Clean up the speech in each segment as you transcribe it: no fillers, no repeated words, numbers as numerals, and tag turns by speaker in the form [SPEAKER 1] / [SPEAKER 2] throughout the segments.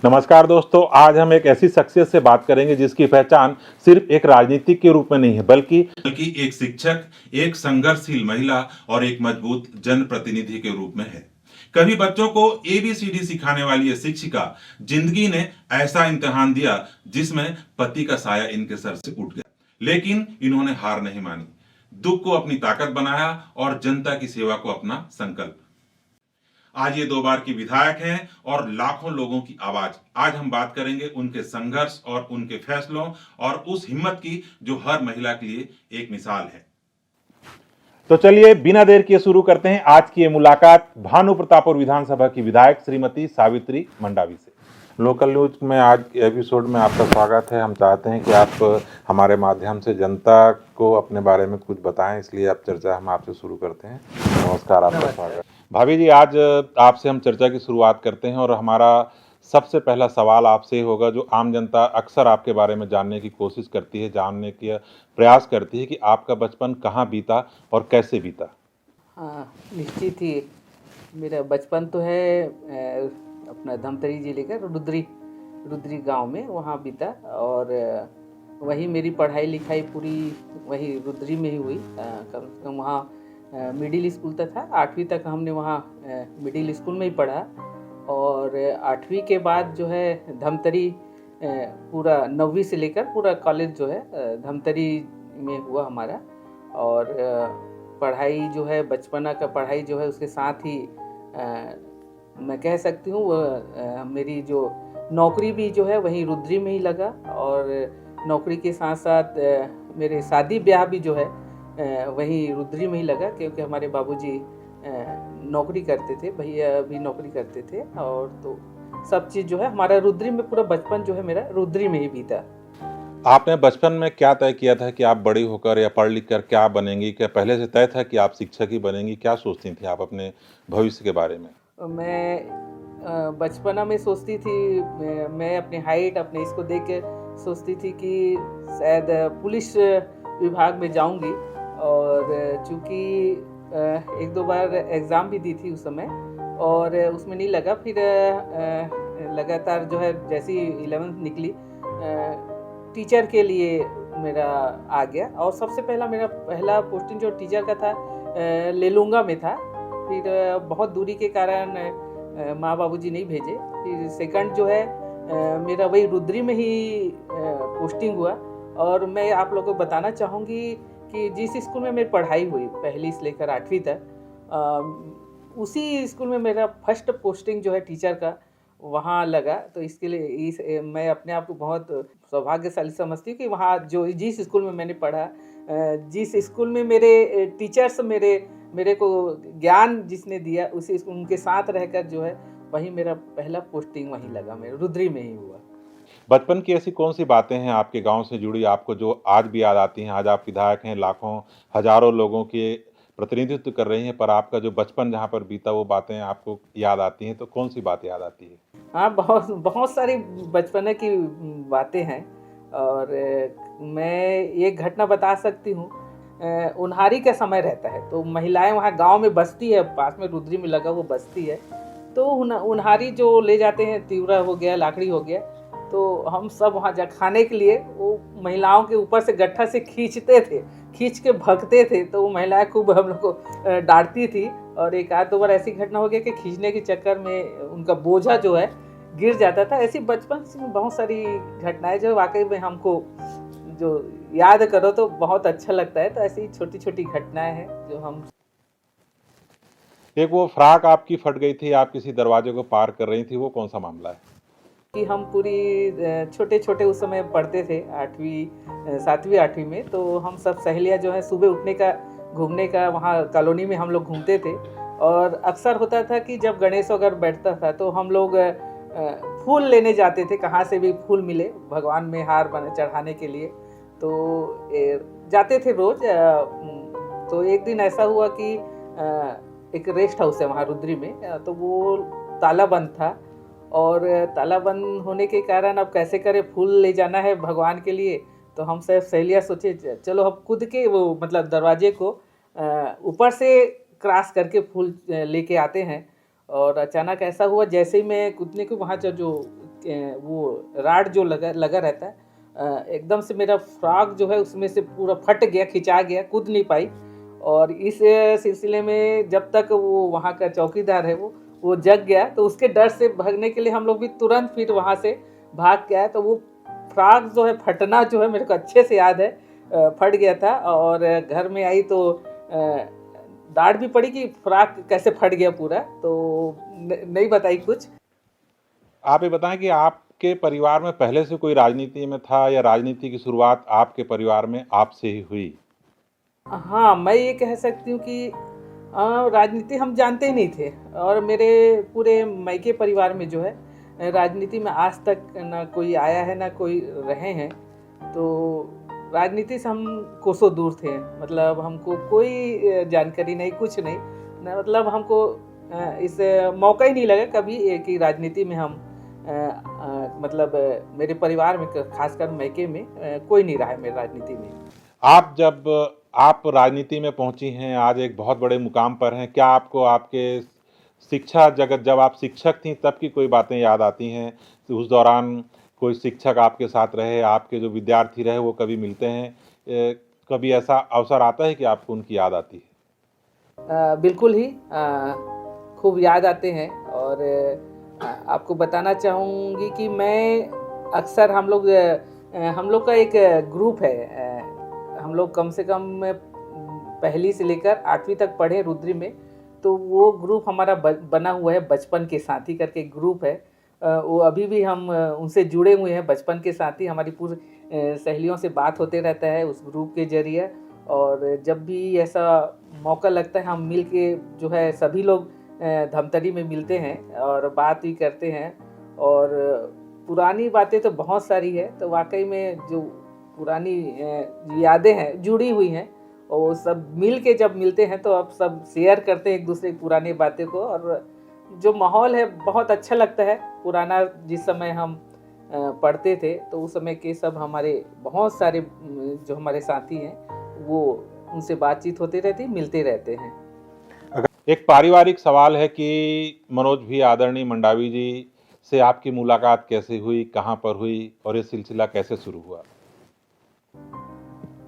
[SPEAKER 1] नमस्कार दोस्तों, आज हम एक ऐसी शख्सियत से बात करेंगे जिसकी पहचान सिर्फ एक राजनीतिक के रूप में नहीं है बल्कि एक शिक्षक, एक संघर्षशील महिला और एक मजबूत जनप्रतिनिधि के रूप में है। कभी बच्चों को एबीसीडी सिखाने वाली ये शिक्षिका जिंदगी ने ऐसा इम्तिहान दिया जिसमें पति का साया इनके सर से उठ गया, लेकिन इन्होंने हार नहीं मानी, दुख को अपनी ताकत बनाया और जनता की सेवा को अपना संकल्प। आज ये 2 बार की विधायक हैं और लाखों लोगों की आवाज। आज हम बात करेंगे उनके संघर्ष और उनके फैसलों और उस हिम्मत की जो हर महिला के लिए एक मिसाल है। तो चलिए बिना देर किए शुरू करते हैं आज की ये मुलाकात भानु प्रतापपुर विधानसभा की विधायक श्रीमती सावित्री मंडावी से। लोकल न्यूज में आज एपिसोड में आपका स्वागत है। हम चाहते हैं कि आप हमारे माध्यम से जनता को अपने बारे में कुछ बताएं, इसलिए आप चर्चा हम आपसे शुरू करते हैं। नमस्कार, आपका स्वागत। भाभी जी, आज आपसे हम चर्चा की शुरुआत करते हैं और हमारा सबसे पहला सवाल आपसे होगा, जो आम जनता अक्सर आपके बारे में जानने की कोशिश करती है, जानने की प्रयास करती है कि आपका बचपन कहाँ बीता और कैसे बीता।
[SPEAKER 2] हाँ, निश्चित ही मेरा बचपन तो है अपना धमतरी जिले का रुद्री गांव में, वहाँ बीता और वही मेरी पढ़ाई लिखाई पूरी वही रुद्री में ही हुई। कम से कम वहाँ मिडिल स्कूल तक था, 8वीं तक हमने वहाँ मिडिल स्कूल में ही पढ़ा और 8वीं के बाद जो है धमतरी पूरा 9वीं से लेकर पूरा कॉलेज जो है धमतरी में हुआ हमारा। और पढ़ाई जो है बचपना का पढ़ाई जो है उसके साथ ही मैं कह सकती हूँ मेरी जो नौकरी भी जो है वहीं रुद्री में ही लगा और नौकरी के साथ साथ मेरे शादी ब्याह भी जो है वहीं रुद्री में ही लगा, क्योंकि हमारे बाबूजी नौकरी करते थे, भैया भी नौकरी करते थे और तो सब चीज़ जो है हमारा रुद्री में, पूरा बचपन जो है मेरा रुद्री में ही बीता।
[SPEAKER 1] आपने बचपन में क्या तय किया था कि आप बड़ी होकर या पढ़ लिख कर क्या बनेंगी? क्या पहले से तय था कि आप शिक्षक ही बनेंगी? क्या सोचती थी आप अपने भविष्य के बारे में?
[SPEAKER 2] मैं बचपना में सोचती थी, मैं अपनी हाइट अपने इसको देख के सोचती थी कि शायद पुलिस विभाग में जाऊंगी और चूँकि 1-2 बार एग्ज़ाम भी दी थी उस समय और उसमें नहीं लगा। फिर लगातार जो है जैसी 11th निकली टीचर के लिए मेरा आ गया और सबसे मेरा पहला पोस्टिंग जो टीचर का था लेलूंगा में था। फिर बहुत दूरी के कारण माँ बाबूजी नहीं भेजे। फिर सेकंड जो है मेरा वही रुद्री में ही पोस्टिंग हुआ। और मैं आप लोगों को बताना चाहूँगी कि जिस स्कूल में मेरी पढ़ाई हुई 1ली से लेकर 8वीं तक, उसी स्कूल में मेरा फर्स्ट पोस्टिंग जो है टीचर का वहाँ लगा। तो इसके लिए मैं अपने आप को बहुत सौभाग्यशाली समझती हूँ कि वहाँ जो जिस स्कूल में मैंने पढ़ा, जिस स्कूल में मेरे टीचर्स मेरे को ज्ञान जिसने दिया, उसी स्कूल उनके साथ रहकर जो है वहीं मेरा पहला पोस्टिंग वहीं लगा, मेरा रुद्री में ही हुआ।
[SPEAKER 1] बचपन की ऐसी कौन सी बातें हैं आपके गांव से जुड़ी आपको जो आज भी याद आती हैं? आज आप विधायक हैं, लाखों हजारों लोगों के प्रतिनिधित्व कर रही हैं, पर आपका जो बचपन जहां पर बीता वो बातें आपको याद आती हैं, तो कौन सी बात याद आती है?
[SPEAKER 2] हाँ, बहुत बहुत सारी बचपन की बातें हैं और मैं एक घटना बता सकती हूँ। उन्हारी का समय रहता है तो महिलाएं वहाँ गांव में बसती है, पास में रुद्री में लगा वो बसती है, तो उन्हारी जो ले जाते हैं, तिवरा हो गया, लाकड़ी हो गया, तो हम सब वहाँ जा खाने के लिए वो महिलाओं के ऊपर से गट्ठा से खींचते थे, खींच के भगते थे। तो वो महिलाएं खूब हम लोग को डांटती थी और 1-2 बार ऐसी घटना हो गया कि खींचने के चक्कर में उनका बोझा जो है गिर जाता था। ऐसी बचपन से बहुत सारी घटनाएं जो वाकई में हमको जो याद करो तो बहुत अच्छा लगता है। तो ऐसी छोटी छोटी घटनाएं हैं जो हम।
[SPEAKER 1] एक वो फ्राक आपकी फट गई थी, आप किसी दरवाजे को पार कर रही थी, वो कौन सा मामला है?
[SPEAKER 2] कि हम पूरी छोटे उस समय पढ़ते थे 8वीं 7वीं 8वीं में, तो हम सब सहेलियाँ जो है सुबह उठने का घूमने का वहाँ कॉलोनी में हम लोग घूमते थे और अक्सर होता था कि जब गणेश वगैरह बैठता था तो हम लोग फूल लेने जाते थे, कहाँ से भी फूल मिले भगवान में हार बने चढ़ाने के लिए, तो जाते थे रोज। तो एक दिन ऐसा हुआ कि एक रेस्ट हाउस है वहाँ रुद्री में, तो वो ताला बंद था और ताला बंद होने के कारण अब कैसे करें, फूल ले जाना है भगवान के लिए। तो हम सब सहेलियाँ सोचे चलो हम खुद के वो मतलब दरवाजे को ऊपर से क्रॉस करके फूल लेके आते हैं। और अचानक ऐसा हुआ, जैसे ही मैं कूदने को वहाँ जो वो राड जो लगा लगा रहता है, एकदम से मेरा फ्रॉक जो है उसमें से पूरा फट गया, खिंचा गया, कूद नहीं पाई। और इस सिलसिले में जब तक वो वहाँ का चौकीदार है वो जग गया, तो उसके डर से भागने के लिए हम लोग भी तुरंत फिर वहाँ से भाग के आए। तो वो फ्रॉक जो है फटना जो है मेरे को अच्छे से याद है, फट गया था। और घर में आई तो डांट भी पड़ी कि फ्रॉक कैसे फट गया पूरा, तो नहीं बताई कुछ।
[SPEAKER 1] आप ये बताएं कि आपके परिवार में पहले से कोई राजनीति में था या राजनीति की शुरुआत आपके परिवार में आपसे ही हुई?
[SPEAKER 2] हाँ, मैं ये कह सकती हूँ कि राजनीति हम जानते ही नहीं थे। और मेरे पूरे मायके परिवार में जो है राजनीति में आज तक ना कोई आया है ना कोई रहे हैं। तो राजनीति से हम कोसों दूर थे, मतलब हमको कोई जानकारी नहीं, कुछ नहीं ना, मतलब हमको इस मौका ही नहीं लगा कभी कि राजनीति में हम मतलब मेरे परिवार में खासकर मायके में कोई नहीं रहा है मेरे राजनीति में।
[SPEAKER 1] जब आप राजनीति में पहुंची हैं, आज एक बहुत बड़े मुकाम पर हैं, क्या आपको आपके शिक्षा जगत, जब आप शिक्षक थीं तब की कोई बातें याद आती हैं? तो उस दौरान कोई शिक्षक आपके साथ रहे, आपके जो विद्यार्थी रहे वो कभी मिलते हैं? कभी ऐसा अवसर आता है कि आपको उनकी याद आती है?
[SPEAKER 2] बिल्कुल ही खूब याद आते हैं। और आपको बताना चाहूँगी कि मैं अक्सर हम लोग का एक ग्रुप है। हम लोग कम से कम पहली से लेकर 8वीं तक पढ़े रुद्री में, तो वो ग्रुप हमारा बना हुआ है, बचपन के साथी करके एक ग्रुप है। वो अभी भी हम उनसे जुड़े हुए हैं, बचपन के साथी। हमारी पूरी सहेलियों से बात होते रहता है उस ग्रुप के जरिए। और जब भी ऐसा मौका लगता है हम मिल के जो है सभी लोग धमतरी में मिलते हैं और बात भी करते हैं। और पुरानी बातें तो बहुत सारी है, तो वाकई में जो पुरानी यादें हैं जुड़ी हुई हैं, और सब मिल के जब मिलते हैं तो अब सब शेयर करते हैं एक दूसरे की पुरानी बातें को। और जो माहौल है बहुत अच्छा लगता है। पुराना जिस समय हम पढ़ते थे तो उस समय के सब हमारे बहुत सारे जो हमारे साथी हैं वो उनसे बातचीत होती रहती, मिलते रहते हैं।
[SPEAKER 1] एक पारिवारिक सवाल है कि मनोज भी आदरणीय मंडावी जी से आपकी मुलाकात कैसे हुई, कहाँ पर हुई और ये सिलसिला कैसे शुरू हुआ?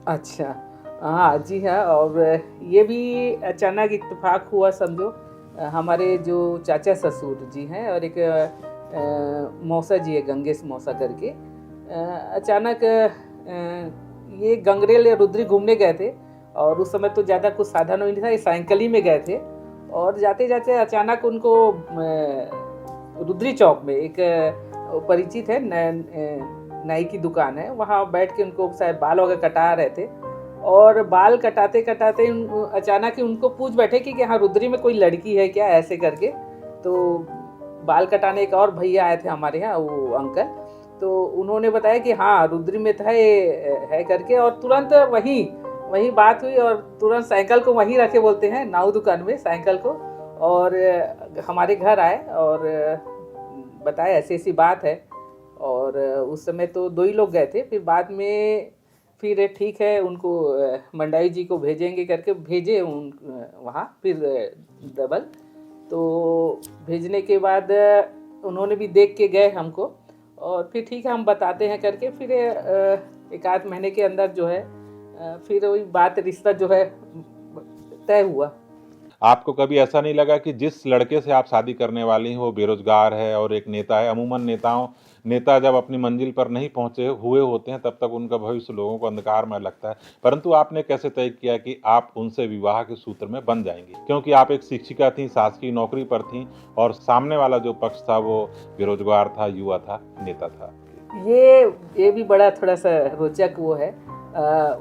[SPEAKER 2] अच्छा, हाँ जी हाँ। और ये भी अचानक इत्तेफाक हुआ समझो। हमारे जो चाचा ससुर जी हैं और एक मौसा जी है, गंगेश मौसा करके, अचानक ये गंगरेल या रुद्री घूमने गए थे। और उस समय तो ज़्यादा कुछ साधन नहीं था, ये साइकिल ही में गए थे। और जाते जाते अचानक उनको रुद्री चौक में एक परिचित है, नाई की दुकान है, वहाँ बैठ के उनको शायद बाल वगैरह कटा रहे थे। और बाल कटाते कटाते अचानक ही उनको पूछ बैठे कि हाँ रुद्री में कोई लड़की है क्या, ऐसे करके। तो बाल कटाने एक और भैया आए थे हमारे यहाँ, वो अंकल, तो उन्होंने बताया कि हाँ रुद्री में था ये है करके। और तुरंत वही बात हुई और तुरंत साइकिल को वहीं रखे, बोलते हैं नाऊ दुकान में साइकिल को, और हमारे घर आए और बताया ऐसी ऐसी बात है। और उस समय तो 2 ही लोग गए थे। फिर बाद में फिर ठीक है उनको मंडाई जी को भेजेंगे करके भेजे वहाँ फिर डबल। तो भेजने के बाद उन्होंने भी देख के गए हमको, और फिर ठीक है हम बताते हैं करके फिर 1 आध महीने के अंदर जो है फिर वही बात, रिश्ता जो है तय हुआ।
[SPEAKER 1] आपको कभी ऐसा नहीं लगा कि जिस लड़के से आप शादी करने वाली हैं वो बेरोजगार है और एक नेता है? अमूमन नेता जब अपनी मंजिल पर नहीं पहुंचे हुए होते हैं तब तक उनका भविष्य लोगों को अंधकारमय लगता है, परंतु आपने कैसे तय किया कि आप उनसे विवाह के सूत्र में बंध जाएंगी? क्योंकि आप एक शिक्षिका थी, शासकीय नौकरी पर थी और सामने वाला जो पक्ष था वो बेरोजगार था, युवा था, नेता था।
[SPEAKER 2] ये भी बड़ा थोड़ा सा रोचक वो है।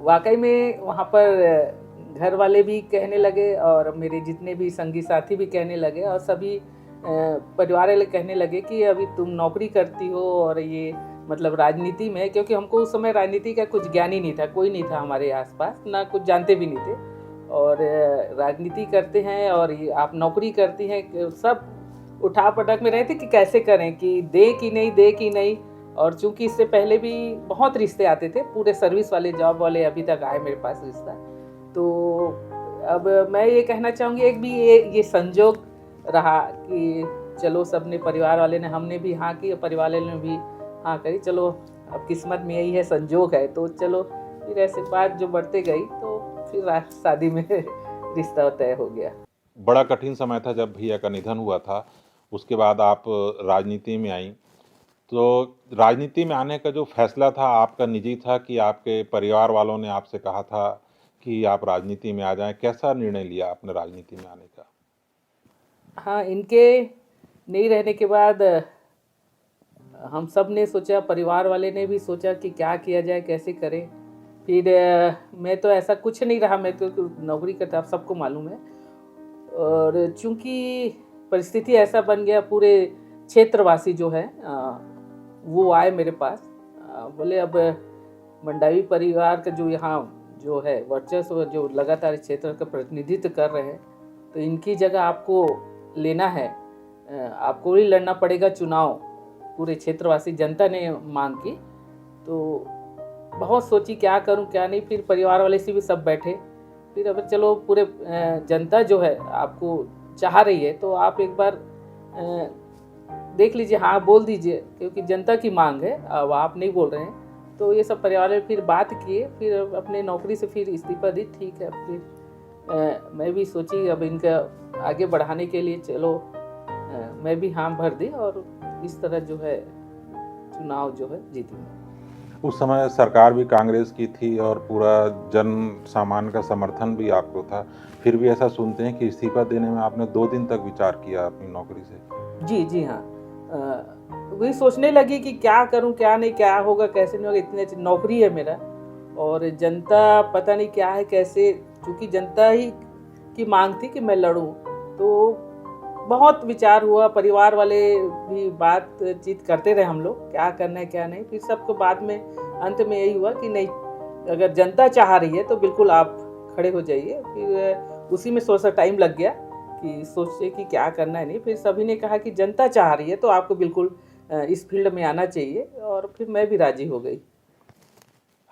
[SPEAKER 2] वाकई में वहाँ पर घर वाले भी कहने लगे और मेरे जितने भी संगी साथी भी कहने लगे, और सभी परिवार वाले कहने लगे कि अभी तुम नौकरी करती हो और ये मतलब राजनीति में, क्योंकि हमको उस समय राजनीति का कुछ ज्ञान ही नहीं था, कोई नहीं था हमारे आसपास, ना कुछ जानते भी नहीं थे। और राजनीति करते हैं और ये आप नौकरी करती हैं, सब उठा पटक में रहे थे कि कैसे करें, कि दे कि नहीं। और चूंकि इससे पहले भी बहुत रिश्ते आते थे, पूरे सर्विस वाले, जॉब वाले, अभी तक आए मेरे पास रिश्ता। तो अब मैं ये कहना चाहूँगी एक भी ये संजोग रहा कि चलो सबने, परिवार वाले ने, हमने भी हाँ की और परिवार वाले ने भी हाँ करी। चलो अब किस्मत में यही है, संजोग है, तो चलो फिर ऐसे बात जो बढ़ते गई तो फिर शादी में रिश्ता तय हो गया।
[SPEAKER 1] बड़ा कठिन समय था जब भैया का निधन हुआ था, उसके बाद आप राजनीति में आई। तो राजनीति में आने का जो फैसला था आपका निजी था कि आपके परिवार वालों ने आपसे कहा था कि आप राजनीति में आ जाएं? कैसा निर्णय लिया आपने राजनीति में आने का?
[SPEAKER 2] हाँ, इनके नहीं रहने के बाद हम सब ने सोचा, परिवार वाले ने भी सोचा कि क्या किया जाए, कैसे करें। फिर मैं तो ऐसा कुछ नहीं रहा, मैं तो नौकरी करता, आप सबको मालूम है। और चूंकि परिस्थिति ऐसा बन गया, पूरे क्षेत्रवासी जो है वो आए मेरे पास, बोले अब मंडावी परिवार का जो यहाँ जो है वर्चस्व, जो लगातार इस क्षेत्र का प्रतिनिधित्व कर रहे हैं, तो इनकी जगह आपको लेना है, आपको ही लड़ना पड़ेगा चुनाव। पूरे क्षेत्रवासी जनता ने मांग की, तो बहुत सोची क्या करूं क्या नहीं। फिर परिवार वाले से भी सब बैठे, फिर अब चलो पूरे जनता जो है आपको चाह रही है, तो आप एक बार देख लीजिए, हाँ बोल दीजिए, क्योंकि जनता की मांग है, अब आप नहीं बोल रहे हैं। तो ये सब परिवार में फिर बात किए, फिर अपने नौकरी से फिर इस्तीफा दी। ठीक है, फिर मैं भी सोची अब इनका आगे बढ़ाने के लिए चलो मैं भी हाँ भर दी, और इस तरह जो है चुनाव जो है जीती।
[SPEAKER 1] उस समय सरकार भी कांग्रेस की थी और पूरा जन सामान्य का समर्थन भी आपको था, फिर भी ऐसा सुनते हैं कि इस्तीफा देने में आपने 2 दिन तक विचार किया अपनी नौकरी से।
[SPEAKER 2] जी हाँ, वही सोचने लगी कि क्या करूं क्या नहीं, क्या होगा कैसे नहीं होगा। इतने नौकरी है मेरा, और जनता पता नहीं क्या है कैसे, क्योंकि जनता ही की मांग थी कि मैं लड़ूं। तो बहुत विचार हुआ, परिवार वाले भी बातचीत करते रहे, हम लोग क्या करना है क्या नहीं। फिर सबको बाद में अंत में यही हुआ कि नहीं, अगर जनता चाह रही है तो बिल्कुल आप खड़े हो जाइए। फिर उसी में थोड़ा सा टाइम लग गया कि सोचे कि क्या करना है नहीं। फिर सभी ने कहा कि जनता चाह रही है तो आपको बिल्कुल इस फील्ड में आना चाहिए, और फिर मैं भी राजी हो गई।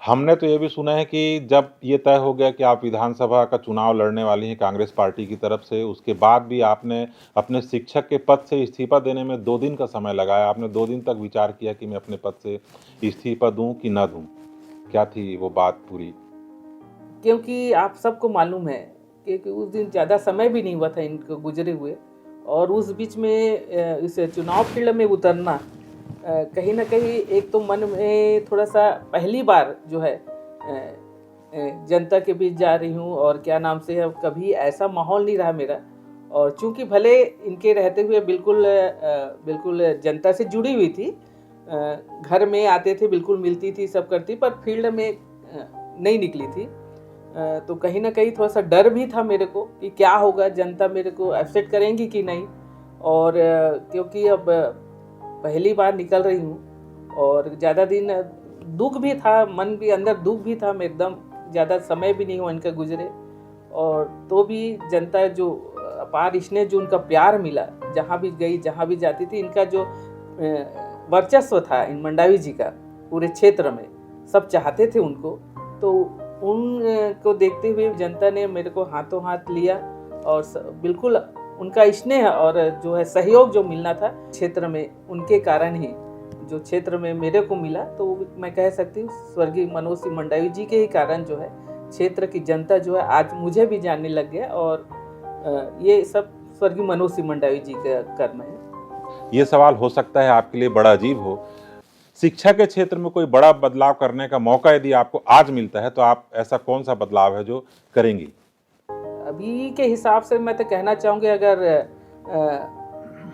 [SPEAKER 1] हमने तो ये भी सुना है कि जब ये तय हो गया कि आप विधानसभा का चुनाव लड़ने वाली हैं कांग्रेस पार्टी की तरफ से, उसके बाद भी आपने अपने शिक्षक के पद से इस्तीफा देने में 2 दिन का समय लगाया। आपने 2 दिन तक विचार किया कि मैं अपने पद से इस्तीफा दूं कि ना दूं। क्या थी वो बात पूरी?
[SPEAKER 2] क्योंकि आप सबको मालूम है कि उस दिन ज़्यादा समय भी नहीं हुआ था इनको गुजरे हुए, और उस बीच में इस चुनाव फील्ड में उतरना कहीं ना कहीं एक तो मन में थोड़ा सा, पहली बार जो है जनता के बीच जा रही हूँ, और क्या नाम से है, कभी ऐसा माहौल नहीं रहा मेरा। और चूंकि भले इनके रहते हुए बिल्कुल जनता से जुड़ी हुई थी, घर में आते थे, बिल्कुल मिलती थी, सब करती, पर फील्ड में नहीं निकली थी। तो कहीं ना कहीं थोड़ा सा डर भी था मेरे को कि क्या होगा, जनता मेरे को एक्सेप्ट करेंगी कि नहीं। और क्योंकि अब पहली बार निकल रही हूँ, और ज़्यादा दिन दुख भी था, मन भी अंदर दुख भी था, मैं एकदम ज़्यादा समय भी नहीं हुआ इनका गुजरे, और तो भी जनता जो अपार स्नेह, जो उनका प्यार मिला, जहाँ भी गई जहाँ भी जाती थी, इनका जो वर्चस्व था इन मंडावी जी का पूरे क्षेत्र में, सब चाहते थे उनको। तो उनको देखते हुए जनता ने मेरे को हाथों हाथ लिया, और बिल्कुल उनका स्नेह और जो है सहयोग जो मिलना था क्षेत्र में, उनके कारण ही जो क्षेत्र में मेरे को मिला, तो मैं कह सकती हूँ स्वर्गीय मनोज सिंह मंडावी जी के ही कारण जो है क्षेत्र की जनता जो है आज मुझे भी जानने लग गया, और ये सब स्वर्गीय मनोज सिंह मंडावी जी का कर्म है।
[SPEAKER 1] ये सवाल हो सकता है आपके लिए बड़ा अजीब हो, शिक्षा के क्षेत्र में कोई बड़ा बदलाव करने का मौका यदि आपको आज मिलता है, तो आप ऐसा कौन सा बदलाव है जो करेंगी?
[SPEAKER 2] अभी के हिसाब से मैं तो कहना चाहूँगी, अगर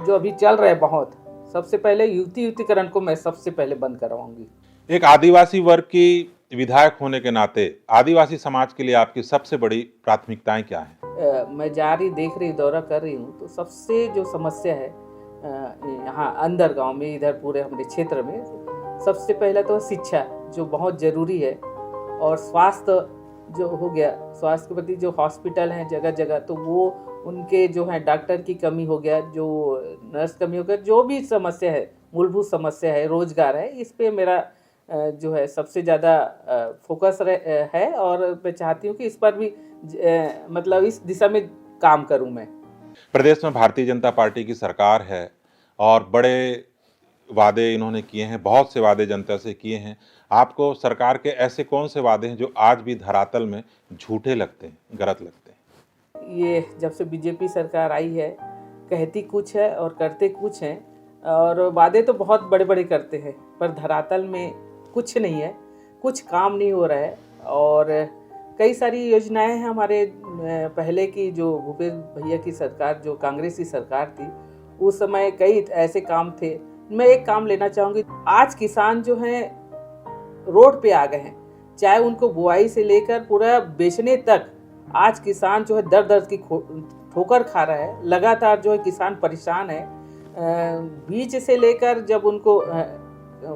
[SPEAKER 2] जो अभी चल रहा है बहुत, सबसे पहले युक्तिकरण को मैं सबसे पहले बंद करवाऊंगी।
[SPEAKER 1] एक आदिवासी वर्ग की विधायक होने के नाते आदिवासी समाज के लिए आपकी सबसे बड़ी प्राथमिकताएं क्या हैं?
[SPEAKER 2] मैं जा रही, देख रही, दौरा कर रही हूँ, तो सबसे जो समस्या है यहाँ अंदर गांव में, इधर पूरे हमारे क्षेत्र में, सबसे पहला तो शिक्षा जो बहुत ज़रूरी है, और स्वास्थ्य जो हो गया, स्वास्थ्य के प्रति जो हॉस्पिटल हैं जगह जगह, तो वो उनके जो है डॉक्टर की कमी हो गया, जो नर्स कमी हो गया, जो भी समस्या है, मूलभूत समस्या है, रोजगार है, इस पे मेरा जो है सबसे ज़्यादा फोकस है, और मैं चाहती हूँ कि इस पर भी मतलब इस दिशा में काम करूँ मैं।
[SPEAKER 1] प्रदेश में भारतीय जनता पार्टी की सरकार है, और बड़े वादे इन्होंने किए हैं, बहुत से वादे जनता से किए हैं। आपको सरकार के ऐसे कौन से वादे हैं जो आज भी धरातल में झूठे लगते हैं, गलत लगते हैं?
[SPEAKER 2] ये जब से बीजेपी सरकार आई है, कहती कुछ है और करते कुछ हैं, और वादे तो बहुत बड़े-बड़े करते हैं, पर धरातल में कुछ नहीं है, कुछ काम नहीं हो रहा है। और कई सारी योजनाएं हैं हमारे पहले की, जो भूपेश भैया की सरकार, जो कांग्रेस की सरकार थी, उस समय कई ऐसे काम थे। मैं एक काम लेना चाहूँगी, आज किसान जो हैं रोड पे आ गए हैं, चाहे उनको बुआई से लेकर पूरा बेचने तक। आज किसान जो है दर-दर की ठोकर खा रहा है, लगातार जो है किसान परेशान है। बीज से लेकर जब उनको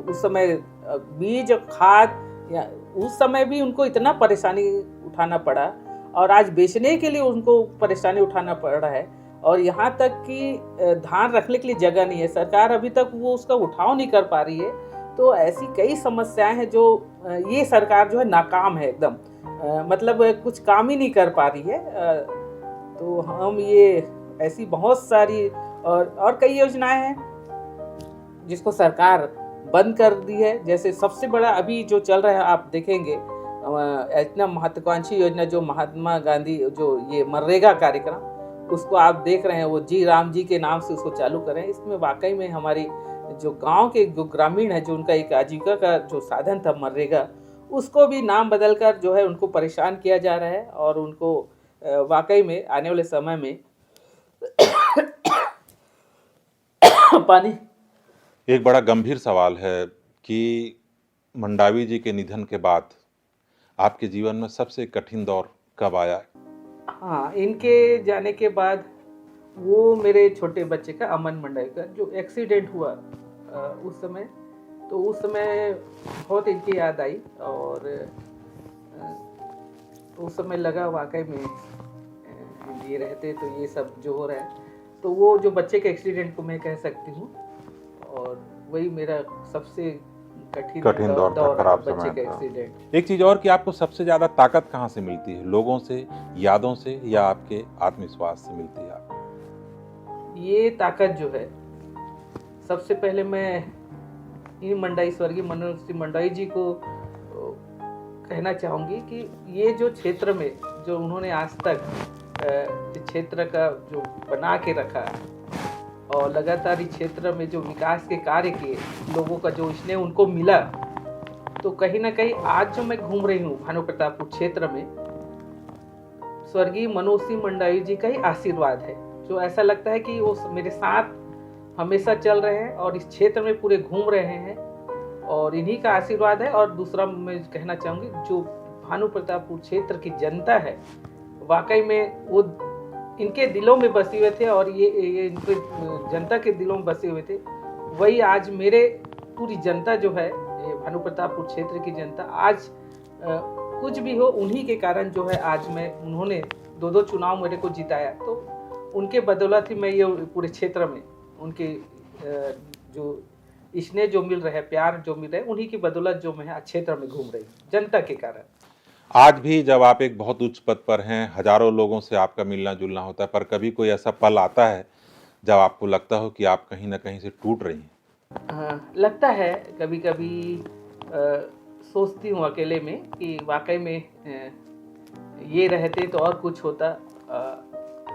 [SPEAKER 2] उस समय बीज और खाद, या उस समय भी उनको इतना परेशानी उठाना पड़ा, और आज बेचने के लिए उनको परेशानी उठाना पड़ रहा है। और यहाँ तक कि धान रखने के लिए जगह नहीं है, सरकार अभी तक वो उसका उठाव नहीं कर पा रही है। तो ऐसी कई समस्याएं हैं जो ये सरकार जो है नाकाम है एकदम, मतलब कुछ काम ही नहीं कर पा रही है। तो हम ये ऐसी बहुत सारी और कई योजनाएं हैं जिसको सरकार बंद कर दी है। जैसे सबसे बड़ा अभी जो चल रहा है, आप देखेंगे इतना महत्वाकांक्षी योजना जो महात्मा गांधी, जो ये मनरेगा कार्यक्रम, उसको आप देख रहे हैं, वो जी राम जी के नाम से उसको चालू करें। इसमें वाकई में हमारी जो गांव के जो ग्रामीण है, जो उनका एक आजीविका का जो साधन था मनरेगा, उसको भी नाम बदलकर जो है उनको परेशान किया जा रहा है। और उनको वाकई में आने वाले समय में पानी।
[SPEAKER 1] एक बड़ा गंभीर सवाल है कि मंडावी जी के निधन के बाद आपके जीवन में सबसे कठिन दौर कब आया?
[SPEAKER 2] हाँ, इनके जाने के बाद वो मेरे छोटे बच्चे का, अमन मंडावी का, जो एक्सीडेंट हुआ उस समय, तो उस समय बहुत इनकी याद आई। और उस समय लगा वाकई में ये रहते तो ये सब जो हो रहा है, तो वो जो बच्चे के एक्सीडेंट को मैं कह सकती हूँ, और वही मेरा सबसे कठिन
[SPEAKER 1] दौर था, खराब
[SPEAKER 2] बच्चे
[SPEAKER 1] समय
[SPEAKER 2] का
[SPEAKER 1] था।
[SPEAKER 2] एक्सीडेंट।
[SPEAKER 1] एक चीज और कि आपको सबसे ज्यादा ताकत कहाँ से मिलती है? लोगों से, यादों से, या आपके आत्मविश्वास से मिलती है आपको?
[SPEAKER 2] ये ताकत जो है, सबसे पहले मैं इन मंडाई, स्वर्गीय मनोज सिंह मंडावी जी को कहना चाहूँगी कि ये जो क्षेत्र में जो उन्होंने आज तक इस क्षेत्र का जो बना के रखा, और लगातार इस क्षेत्र में जो विकास के कार्य किए, लोगों का जो स्नेह उनको मिला, तो कहीं ना कहीं आज जो मैं घूम रही हूँ भानु प्रतापपुर क्षेत्र में, स्वर्गीय मनोज सिंह मंडावी जी का ही आशीर्वाद है, जो ऐसा लगता है कि वो मेरे साथ हमेशा चल रहे हैं और इस क्षेत्र में पूरे घूम रहे हैं, और इन्हीं का आशीर्वाद है। और दूसरा मैं कहना चाहूँगी, जो भानु प्रतापपुर क्षेत्र की जनता है, वाकई में वो इनके दिलों में बसे हुए थे, और ये इनके जनता के दिलों में बसे हुए थे। वही आज मेरे पूरी जनता जो है, भानु प्रतापपुर क्षेत्र की जनता, आज कुछ भी हो, उन्हीं के कारण जो है आज उन्होंने 2 चुनाव मेरे को जिताया, तो उनके बदौलत ही मैं ये पूरे क्षेत्र में उनके जो स्नेह जो मिल रहा है, प्यार जो मिल रहा है, उन्हीं की बदौलत जो मैं क्षेत्र में घूम रही हूँ, जनता के कारण।
[SPEAKER 1] आज भी जब आप एक बहुत उच्च पद पर हैं, हजारों लोगों से आपका मिलना जुलना होता है, पर कभी कोई ऐसा पल आता है जब आपको लगता हो कि आप कहीं ना कहीं से टूट रही हैं?
[SPEAKER 2] लगता है कभी कभी, सोचती हूँ अकेले में कि वाकई में ये रहते तो और कुछ होता।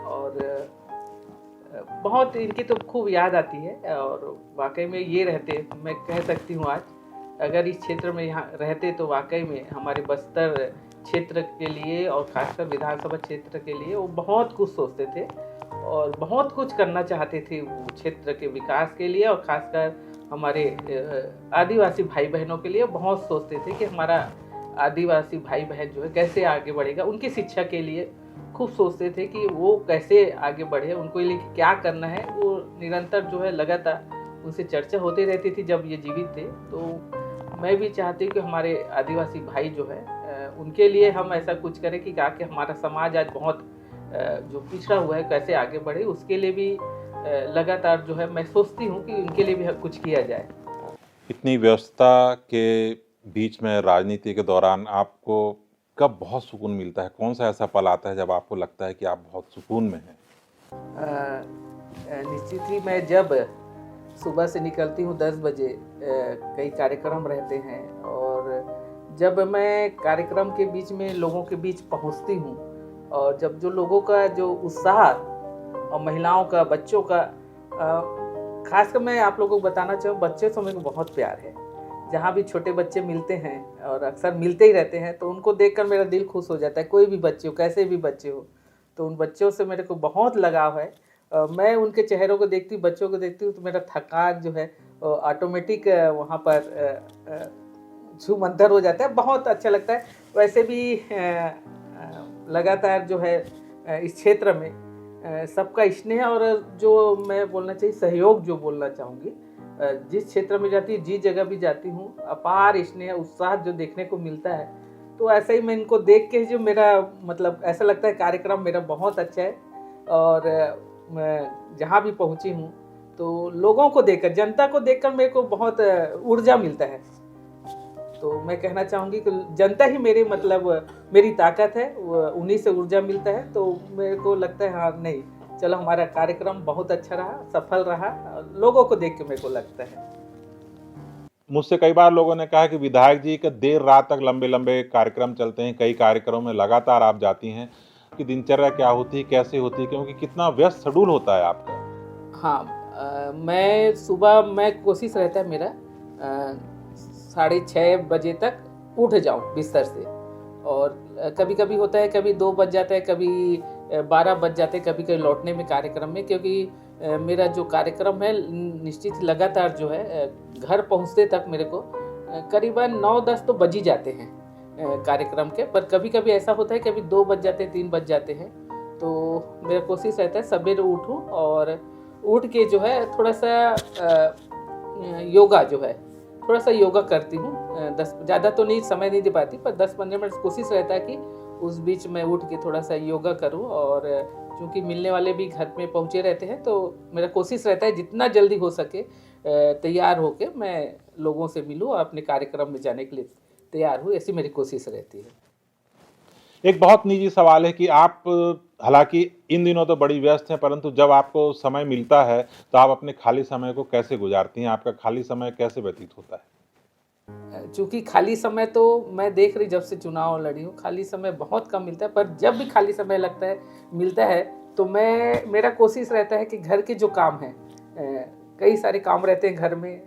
[SPEAKER 2] और बहुत इनकी तो खूब याद आती है, और वाकई में ये रहते, मैं कह सकती हूँ आज अगर इस क्षेत्र में यहाँ रहते तो वाकई में हमारे बस्तर क्षेत्र के लिए, और खासकर विधानसभा क्षेत्र के लिए, वो बहुत कुछ सोचते थे और बहुत कुछ करना चाहते थे वो क्षेत्र के विकास के लिए, और खासकर हमारे आदिवासी भाई बहनों के लिए बहुत सोचते थे कि हमारा आदिवासी भाई बहन जो है कैसे आगे बढ़ेगा। उनकी शिक्षा के लिए खूब सोचते थे कि वो कैसे आगे बढ़े, उनको लिए क्या करना है। वो निरंतर जो है लगातार उनसे चर्चा होती रहती थी जब ये जीवित थे। तो मैं भी चाहती हूँ कि हमारे आदिवासी भाई जो है उनके लिए हम ऐसा कुछ करें कि आके हमारा समाज आज बहुत जो पिछड़ा हुआ है कैसे आगे बढ़े, उसके लिए भी लगातार जो है मैं सोचती हूँ कि उनके लिए भी कुछ किया जाए।
[SPEAKER 1] इतनी व्यस्तता के बीच में राजनीति के दौरान आपको कब बहुत सुकून मिलता है? कौन सा ऐसा पल आता है जब आपको लगता है कि आप बहुत सुकून में हैं?
[SPEAKER 2] निश्चित ही मैं जब सुबह से निकलती हूँ 10 बजे, कई कार्यक्रम रहते हैं और जब मैं कार्यक्रम के बीच में लोगों के बीच पहुँचती हूँ और जब जो लोगों का जो उत्साह और महिलाओं का, बच्चों का, खासकर मैं आप लोगों को बताना चाहूँ, बच्चे से मेरे को बहुत प्यार है। जहाँ भी छोटे बच्चे मिलते हैं और अक्सर मिलते ही रहते हैं, तो उनको देखकर मेरा दिल खुश हो जाता है। कोई भी बच्चे हो, कैसे भी बच्चे हो, तो उन बच्चों से मेरे को बहुत लगाव है। मैं उनके चेहरों को देखती हूँ, बच्चों को देखती हूँ, तो मेरा थकान जो है ऑटोमेटिक वहाँ पर छूमंतर हो जाता है, बहुत अच्छा लगता है। वैसे भी लगातार जो है इस क्षेत्र में सबका स्नेह और जो मैं बोलना चाहिए सहयोग, जो बोलना चाहूँगी, जिस क्षेत्र में जाती, जिस जगह भी जाती हूँ, अपार स्नेह उत्साह जो देखने को मिलता है। तो ऐसा ही मैं इनको देख के जो मेरा मतलब ऐसा लगता है कार्यक्रम मेरा बहुत अच्छा है। और मैं जहाँ भी पहुँची हूँ तो लोगों को देखकर, जनता को देखकर मेरे को बहुत ऊर्जा मिलता है। तो मैं कहना चाहूँगी कि जनता ही मेरी मतलब मेरी ताकत है, उन्हीं से ऊर्जा मिलता है। तो मेरे को लगता है हाँ नहीं, चलो हमारा कार्यक्रम बहुत अच्छा रहा, सफल रहा, लोगों को देख के मेरे को लगता है।
[SPEAKER 1] मुझसे कई बार लोगों ने कहा कि विधायक जी का देर रात तक लंबे लंबे कार्यक्रम चलते हैं, कई कार्यक्रमों में लगातार आप जाती हैं, कि दिनचर्या क्या होती है, कैसे होती है, क्योंकि कितना व्यस्त शेड्यूल होता है आपका।
[SPEAKER 2] हाँ, मैं सुबह मैं कोशिश रहता है मेरा 6:30 बजे तक उठ जाऊँ बिस्तर से। और कभी कभी होता है, कभी 2 बज जाता है, कभी 12 बज जाते हैं, कभी कभी लौटने में कार्यक्रम में, क्योंकि मेरा जो कार्यक्रम है निश्चित लगातार जो है घर पहुंचते तक मेरे को करीबन 9-10 तो बज ही जाते हैं कार्यक्रम के। पर कभी कभी ऐसा होता है, कभी 2 बज जाते हैं, 3 बज जाते हैं। तो मेरा कोशिश रहता है सवेरे उठूँ और उठ के जो है थोड़ा सा योगा जो है, थोड़ा सा योगा करती हूँ। 10 ज़्यादा तो नहीं, समय नहीं दे पाती, पर 10-15 मिनट कोशिश रहता है कि उस बीच में उठ के थोड़ा सा योगा करूँ। और क्योंकि मिलने वाले भी घर में पहुँचे रहते हैं, तो मेरा कोशिश रहता है जितना जल्दी हो सके तैयार होके मैं लोगों से मिलूँ और अपने कार्यक्रम में जाने के लिए तैयार हूँ, ऐसी मेरी कोशिश रहती है।
[SPEAKER 1] एक बहुत निजी सवाल है कि आप, हालांकि इन दिनों तो बड़ी व्यस्त हैं, परंतु जब आपको समय मिलता है तो आप अपने खाली समय को कैसे गुजारती हैं? आपका खाली समय कैसे व्यतीत होता है?
[SPEAKER 2] चूँकि खाली समय तो मैं देख रही, जब से चुनाव लड़ी हूँ, खाली समय बहुत कम मिलता है। पर जब भी खाली समय मिलता है तो मेरा कोशिश रहता है कि घर के जो काम हैं, कई सारे काम रहते हैं घर में,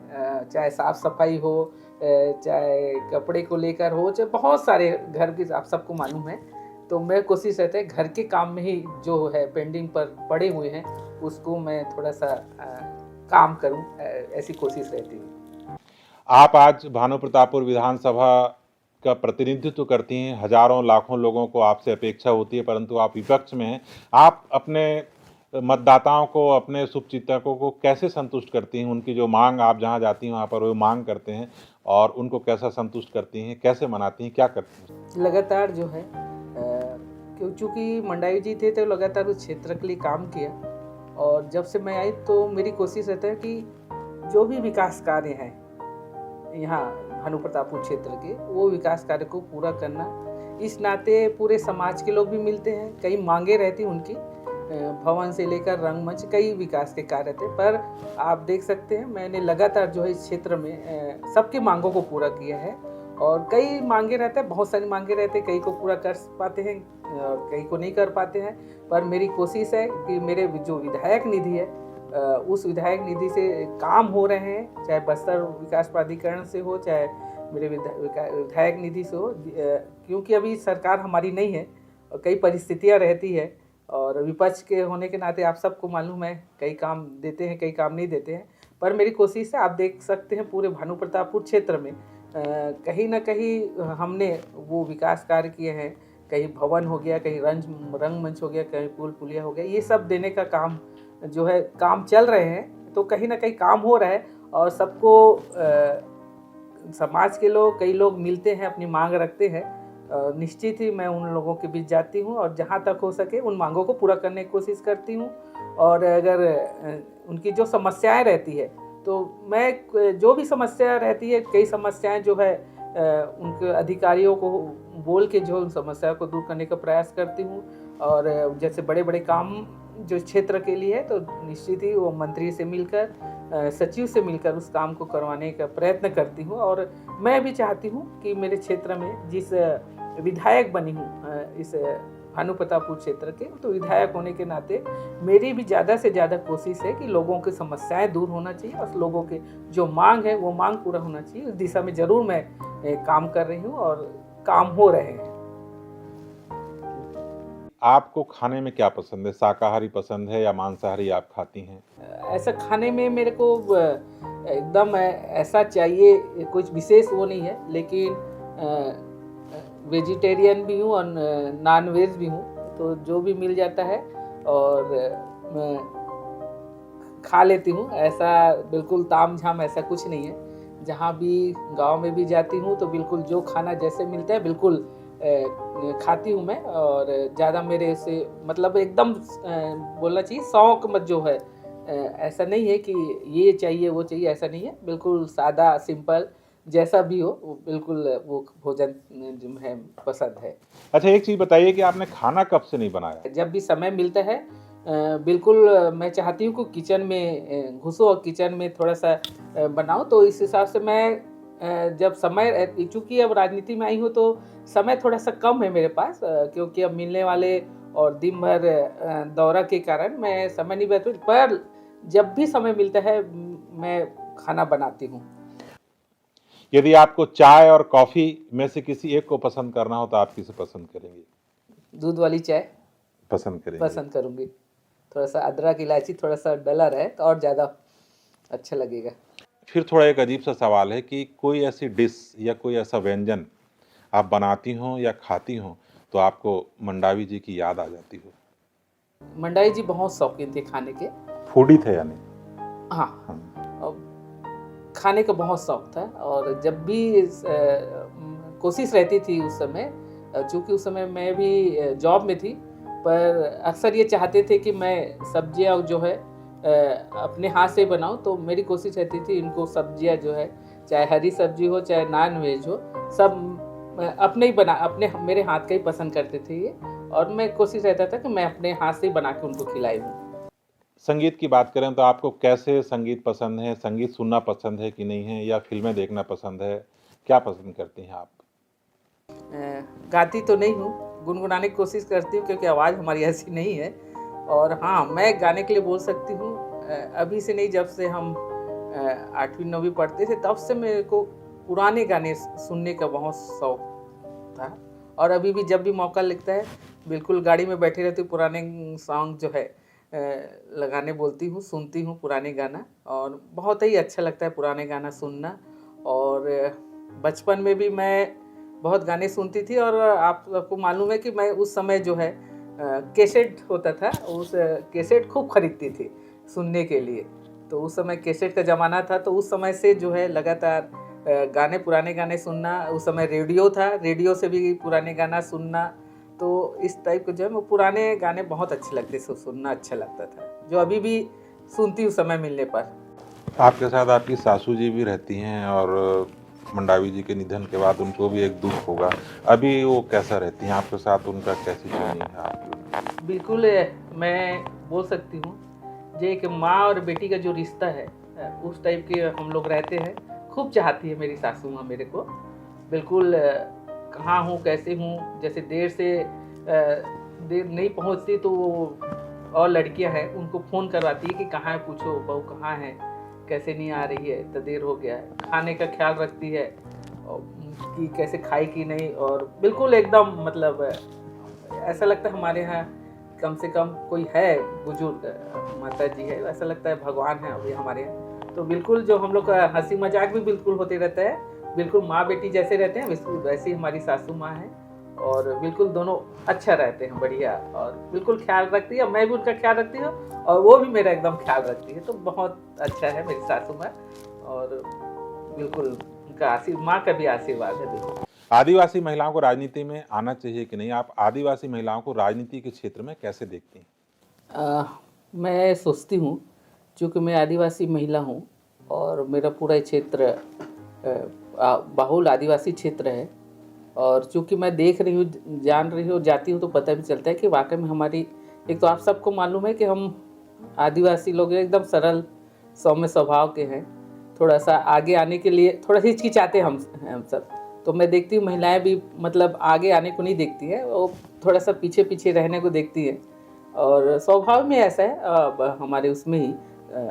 [SPEAKER 2] चाहे साफ़ सफाई हो, चाहे कपड़े को लेकर हो, चाहे बहुत सारे घर के, आप सबको मालूम है। तो मेरा कोशिश रहता है घर के काम में ही जो है पेंडिंग पर पड़े हुए हैं, उसको मैं थोड़ा सा काम करूँ, ऐसी कोशिश रहती है।
[SPEAKER 1] आप आज भानु प्रतापपुर विधानसभा का प्रतिनिधित्व करती हैं, हजारों लाखों लोगों को आपसे अपेक्षा होती है, परंतु आप विपक्ष में हैं। आप अपने मतदाताओं को, अपने शुभचिंतकों को कैसे संतुष्ट करती हैं? उनकी जो मांग, आप जहां जाती हैं वहां पर वो मांग करते हैं, और उनको कैसा संतुष्ट करती हैं, कैसे मनाती हैं, क्या करती हैं?
[SPEAKER 2] लगातार जो है चूँकि मंडावी जी थे तो लगातार उस क्षेत्र के लिए काम किया। और जब से मैं आई तो मेरी कोशिश रहता है कि जो भी विकास कार्य हैं यहाँ भानु प्रतापपुर क्षेत्र के, वो विकास कार्य को पूरा करना। इस नाते पूरे समाज के लोग भी मिलते हैं, कई मांगे रहती उनकी, भवन से लेकर रंगमंच, कई विकास के कार्य थे। पर आप देख सकते हैं मैंने लगातार जो है इस क्षेत्र में सबकी मांगों को पूरा किया है। और कई मांगे रहते हैं, बहुत सारी मांगे रहते हैं, कई को पूरा कर पाते हैं और कई को नहीं कर पाते हैं। पर मेरी कोशिश है कि मेरे जो विधायक निधि है, उस विधायक निधि से काम हो रहे हैं, चाहे बस्तर विकास प्राधिकरण से हो, चाहे मेरे विधायक निधि से हो। क्योंकि अभी सरकार हमारी नहीं है और कई परिस्थितियां रहती है, और विपक्ष के होने के नाते आप सबको मालूम है, कई काम देते हैं, कई काम नहीं देते हैं। पर मेरी कोशिश है, आप देख सकते हैं पूरे भानु प्रतापपुर क्षेत्र में कहीं ना कहीं हमने वो विकास कार्य किए हैं। कहीं भवन हो गया, कहीं रंगमंच हो गया, कहीं पुल पुलिया हो गया, ये सब देने का काम जो है, काम चल रहे हैं। तो कहीं ना कहीं काम हो रहा है और सबको समाज के लोग, कई लोग मिलते हैं, अपनी मांग रखते हैं। निश्चित ही मैं उन लोगों के बीच जाती हूँ और जहाँ तक हो सके उन मांगों को पूरा करने की कोशिश करती हूँ। और अगर उनकी जो समस्याएं रहती है, तो मैं जो भी समस्या रहती है, कई समस्याएं जो है उनके अधिकारियों को बोल के जो उन समस्या को दूर करने का प्रयास करती हूँ। और जैसे बड़े बड़े काम जो क्षेत्र के लिए है, तो निश्चित ही वो मंत्री से मिलकर सचिव से मिलकर उस काम को करवाने का प्रयत्न करती हूँ। और मैं भी चाहती हूँ कि मेरे क्षेत्र में जिस विधायक बनी हूँ इस भानुप्रतापपुर क्षेत्र के, तो विधायक होने के नाते मेरी भी ज़्यादा से ज़्यादा कोशिश है कि लोगों की समस्याएं दूर होना चाहिए और लोगों के जो मांग है वो मांग पूरा होना चाहिए। उस दिशा में ज़रूर मैं काम कर रही हूँ और काम हो रहे हैं।
[SPEAKER 1] आपको खाने में क्या पसंद है? शाकाहारी पसंद है या मांसाहारी आप खाती हैं?
[SPEAKER 2] ऐसा खाने में मेरे को एकदम ऐसा चाहिए, कुछ विशेष वो नहीं है, लेकिन वेजिटेरियन भी हूँ और नॉन वेज भी हूँ, तो जो भी मिल जाता है और मैं खा लेती हूँ। ऐसा बिल्कुल ताम झाम ऐसा कुछ नहीं है। जहाँ भी गांव में भी जाती हूँ तो बिल्कुल जो खाना जैसे मिलता है बिल्कुल खाती हूँ मैं। और ज़्यादा मेरे से मतलब एकदम बोलना चाहिए शौक मत जो है, ऐसा नहीं है कि ये चाहिए वो चाहिए, ऐसा नहीं है। बिल्कुल सादा सिंपल जैसा भी हो वो बिल्कुल वो भोजन जो है पसंद है।
[SPEAKER 1] अच्छा, एक चीज़ बताइए कि आपने खाना कब से नहीं बनाया?
[SPEAKER 2] जब भी समय मिलता है बिल्कुल मैं चाहती हूँ कि किचन में घुसो और किचन में थोड़ा सा बनाऊँ। तो इस हिसाब से मैं जब समय, चूँकि अब राजनीति में आई हूँ तो समय थोड़ा सा कम है मेरे पास, क्योंकि अब मिलने वाले और दिन भर दौरा के कारण मैं समय नहीं बच, पर जब भी समय मिलता है मैं खाना बनाती हूँ।
[SPEAKER 1] यदि आपको चाय और कॉफ़ी में से किसी एक को पसंद करना हो तो आप किसे पसंद करेंगे?
[SPEAKER 2] दूध वाली चाय
[SPEAKER 1] पसंद करेंगे।
[SPEAKER 2] पसंद करूँगी। थोड़ा सा अदरक इलायची थोड़ा सा डला रहे तो और ज़्यादा अच्छा लगेगा।
[SPEAKER 1] फिर थोड़ा एक अजीब सा सवाल है कि कोई ऐसी डिश या कोई ऐसा व्यंजन आप बनाती हों या खाती हों तो आपको मंडावी जी की याद आ जाती हो?
[SPEAKER 2] मंडाई जी बहुत शौकीन थे खाने के।
[SPEAKER 1] फूडी थे यानी?
[SPEAKER 2] हाँ, और खाने का बहुत शौक था। और जब भी कोशिश रहती थी उस समय, चूँकि उस समय मैं भी जॉब में थी, पर अक्सर ये चाहते थे कि मैं सब्जियाँ जो है अपने हाथ से बनाऊँ। तो मेरी कोशिश रहती थी इनको सब्जियाँ जो है, चाहे हरी सब्जी हो चाहे नॉन वेज हो, सब अपने ही बना, अपने मेरे हाथ का ही पसंद करते थे ये। और मैं कोशिश रहता था कि मैं अपने हाथ से ही बना के उनको खिलाई हूँ।
[SPEAKER 1] संगीत की बात करें तो आपको कैसे संगीत पसंद है? संगीत सुनना पसंद है कि नहीं है, या फ़िल्में देखना पसंद है? क्या पसंद करती हैं आप?
[SPEAKER 2] गाती तो नहीं हूँ, गुनगुनाने की कोशिश करती हूँ क्योंकि आवाज़ हमारी ऐसी नहीं है। और हाँ, मैं गाने के लिए बोल सकती हूँ, अभी से नहीं, जब से हम 8वीं 9वीं पढ़ते थे तब से मेरे को पुराने गाने सुनने का बहुत शौक था। और अभी भी जब भी मौका लगता है बिल्कुल गाड़ी में बैठे रहती हूँ, पुराने सॉन्ग जो है लगाने बोलती हूँ, सुनती हूँ पुराने गाना, और बहुत ही अच्छा लगता है पुराने गाना सुनना। और बचपन में भी मैं बहुत गाने सुनती थी। और आप सबको मालूम है कि मैं उस समय जो है कैसेट होता था, उस कैसेट खूब खरीदती थी सुनने के लिए। तो उस समय कैसेट का ज़माना था, तो उस समय से जो है लगातार गाने, पुराने गाने सुनना। उस समय रेडियो था, रेडियो से भी पुराने गाना सुनना। तो इस टाइप के जो है वो पुराने गाने बहुत अच्छे लगते थे, सुनना अच्छा लगता था, जो अभी भी सुनती हूँ समय मिलने पर।
[SPEAKER 1] आपके साथ आपकी सासू जी भी रहती हैं और मंडावी जी के निधन के बाद उनको भी एक दुख होगा। अभी वो कैसा रहती हैं? आपके साथ उनका कैसी जर्नी है आपकी?
[SPEAKER 2] बिल्कुल मैं बोल सकती हूँ, जो एक माँ और बेटी का जो रिश्ता है उस टाइप के हम लोग रहते हैं। खूब चाहती है मेरी सासू माँ मेरे को, बिल्कुल कहाँ हूँ कैसे हूँ, जैसे देर नहीं पहुँचती तो वो और लड़कियां हैं उनको फ़ोन करवाती है कि कहाँ है, पूछो बहू कहाँ है, कैसे नहीं आ रही है, तो देर हो गया है। खाने का ख्याल रखती है और कि कैसे खाई कि नहीं। और बिल्कुल एकदम मतलब ऐसा लगता है हमारे यहाँ कम से कम कोई है बुजुर्ग माता जी है, ऐसा लगता है भगवान है अभी हमारे यहाँ। तो बिल्कुल जो हम लोग का हंसी मजाक भी बिल्कुल होते रहता है, बिल्कुल माँ बेटी जैसे रहते हैं वैसे ही हमारी सासू माँ है। और बिल्कुल दोनों अच्छा रहते हैं, बढ़िया, और बिल्कुल ख्याल रखती है, मैं भी उनका ख्याल रखती हूँ और वो भी मेरा एकदम ख्याल रखती है। तो बहुत अच्छा है मेरी सासू माँ, और बिल्कुल उनका माँ का भी आशीर्वाद है। बिल्कुल।
[SPEAKER 1] आदिवासी महिलाओं को राजनीति में आना चाहिए कि नहीं? आप आदिवासी महिलाओं को राजनीति के क्षेत्र में कैसे देखती हैं?
[SPEAKER 2] मैं सोचती हूँ, चूँकि मैं आदिवासी महिला हूँ और मेरा पूरा क्षेत्र बहुल आदिवासी क्षेत्र है, और चूँकि मैं देख रही हूँ, जान रही हूँ, जाती हूँ, तो पता भी चलता है कि वाकई में हमारी एक तो आप सबको मालूम है कि हम आदिवासी लोग एकदम सरल सौम्य स्वभाव के हैं, थोड़ा सा आगे आने के लिए थोड़ा हिचकिचाते हैं हम सब। तो मैं देखती हूँ महिलाएं भी मतलब आगे आने को नहीं देखती है, वो थोड़ा सा पीछे पीछे रहने को देखती है, और स्वभाव में ऐसा है हमारे उसमें ही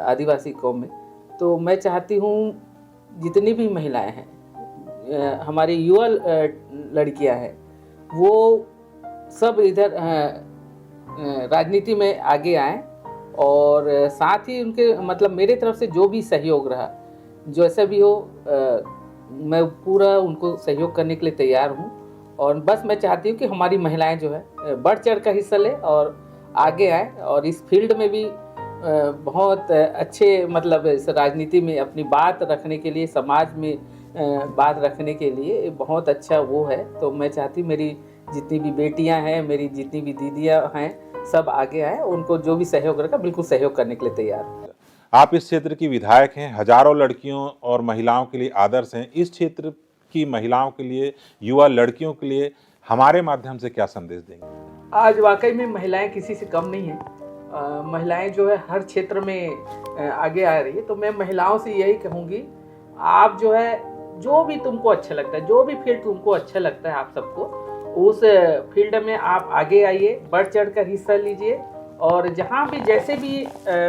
[SPEAKER 2] आदिवासी कौम में। तो मैं चाहती हूँ जितनी भी महिलाएं हैं, हमारी युवा लड़कियां हैं, वो सब इधर राजनीति में आगे आएँ, और साथ ही उनके मतलब मेरे तरफ से जो भी सहयोग रहा, जैसा भी हो, मैं पूरा उनको सहयोग करने के लिए तैयार हूँ। और बस मैं चाहती हूँ कि हमारी महिलाएं जो है बढ़ चढ़ कर हिस्सा ले और आगे आए, और इस फील्ड में भी बहुत अच्छे मतलब इस राजनीति में अपनी बात रखने के लिए, समाज में बात रखने के लिए बहुत अच्छा वो है। तो मैं चाहती मेरी जितनी भी बेटियां हैं, मेरी जितनी भी दीदियां हैं, सब आगे आए, उनको जो भी सहयोग रहेगा बिल्कुल सहयोग करने के लिए तैयार हूँ।
[SPEAKER 1] आप इस क्षेत्र की विधायक हैं, हजारों लड़कियों और महिलाओं के लिए आदर्श हैं। इस क्षेत्र की महिलाओं के लिए, युवा लड़कियों के लिए हमारे माध्यम से क्या संदेश देंगे?
[SPEAKER 2] आज वाकई में महिलाएं किसी से कम नहीं हैं। महिलाएं जो है हर क्षेत्र में आगे आ रही है। तो मैं महिलाओं से यही कहूँगी, आप जो है जो भी तुमको अच्छा लगता है, जो भी फील्ड तुमको अच्छा लगता है, आप सबको उस फील्ड में आप आगे आइए, बढ़ चढ़ कर हिस्सा लीजिए। और जहाँ भी जैसे भी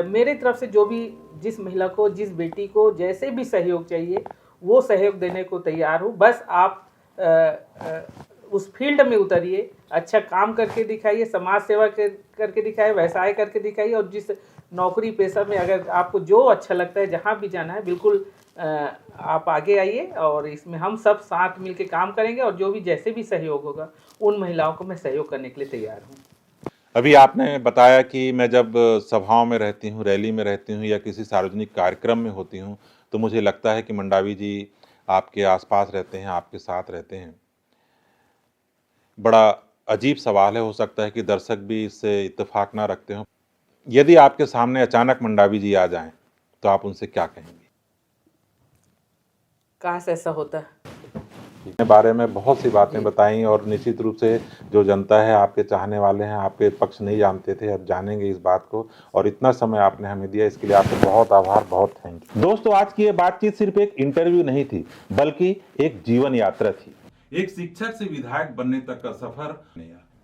[SPEAKER 2] मेरे तरफ से जो भी जिस महिला को, जिस बेटी को जैसे भी सहयोग चाहिए वो सहयोग देने को तैयार हूँ। बस आप उस फील्ड में उतरिए, अच्छा काम करके दिखाइए, समाज सेवा करके दिखाइए, व्यवसाय करके दिखाइए, और जिस नौकरी पेशा में अगर आपको जो अच्छा लगता है, जहाँ भी जाना है, बिल्कुल आप आगे आइए, और इसमें हम सब साथ मिलकर काम करेंगे, और जो भी जैसे भी सहयोग होगा उन महिलाओं को मैं सहयोग करने के लिए तैयार हूँ।
[SPEAKER 1] अभी आपने बताया कि मैं जब सभाओं में रहती हूँ, रैली में रहती हूँ या किसी सार्वजनिक कार्यक्रम में होती हूँ, तो मुझे लगता है कि मंडावी जी आपके आसपास रहते हैं, आपके साथ रहते हैं। बड़ा अजीब सवाल है, हो सकता है कि दर्शक भी इससे इत्तेफाक ना रखते हों। यदि आपके सामने अचानक मंडावी जी आ जाएं, तो आप उनसे क्या कहेंगे?
[SPEAKER 2] काश ऐसा होता।
[SPEAKER 1] के बारे में बहुत सी बातें बताई, और निश्चित रूप से जो जनता है, आपके चाहने वाले हैं, आपके पक्ष नहीं जानते थे, अब जानेंगे इस बात को, और इतना समय आपने हमें दिया, इसके लिए आपका बहुत आभार, बहुत थैंक यू। दोस्तों, आज की ये बातचीत सिर्फ एक इंटरव्यू नहीं थी, बल्कि एक जीवन यात्रा थी। एक शिक्षक से विधायक बनने तक का सफर।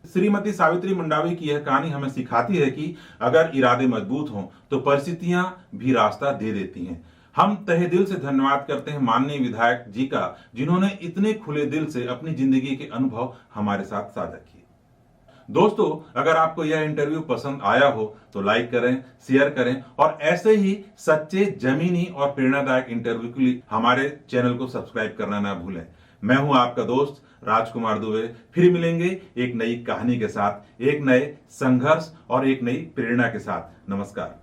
[SPEAKER 1] श्रीमती सावित्री मंडावी की यह कहानी हमें सिखाती है कि अगर इरादे मजबूत हों तो परिस्थितियां भी रास्ता दे देती हैं। हम तहे दिल से धन्यवाद करते हैं माननीय विधायक जी का, जिन्होंने इतने खुले दिल से अपनी जिंदगी के अनुभव हमारे साथ साझा किए। दोस्तों, अगर आपको यह इंटरव्यू पसंद आया हो तो लाइक करें, शेयर करें, और ऐसे ही सच्चे, जमीनी और प्रेरणादायक इंटरव्यू के लिए हमारे चैनल को सब्सक्राइब करना ना भूलें। मैं हूं आपका दोस्त राजकुमार दुबे। फिर मिलेंगे एक नई कहानी के साथ, एक नए संघर्ष और एक नई प्रेरणा के साथ। नमस्कार।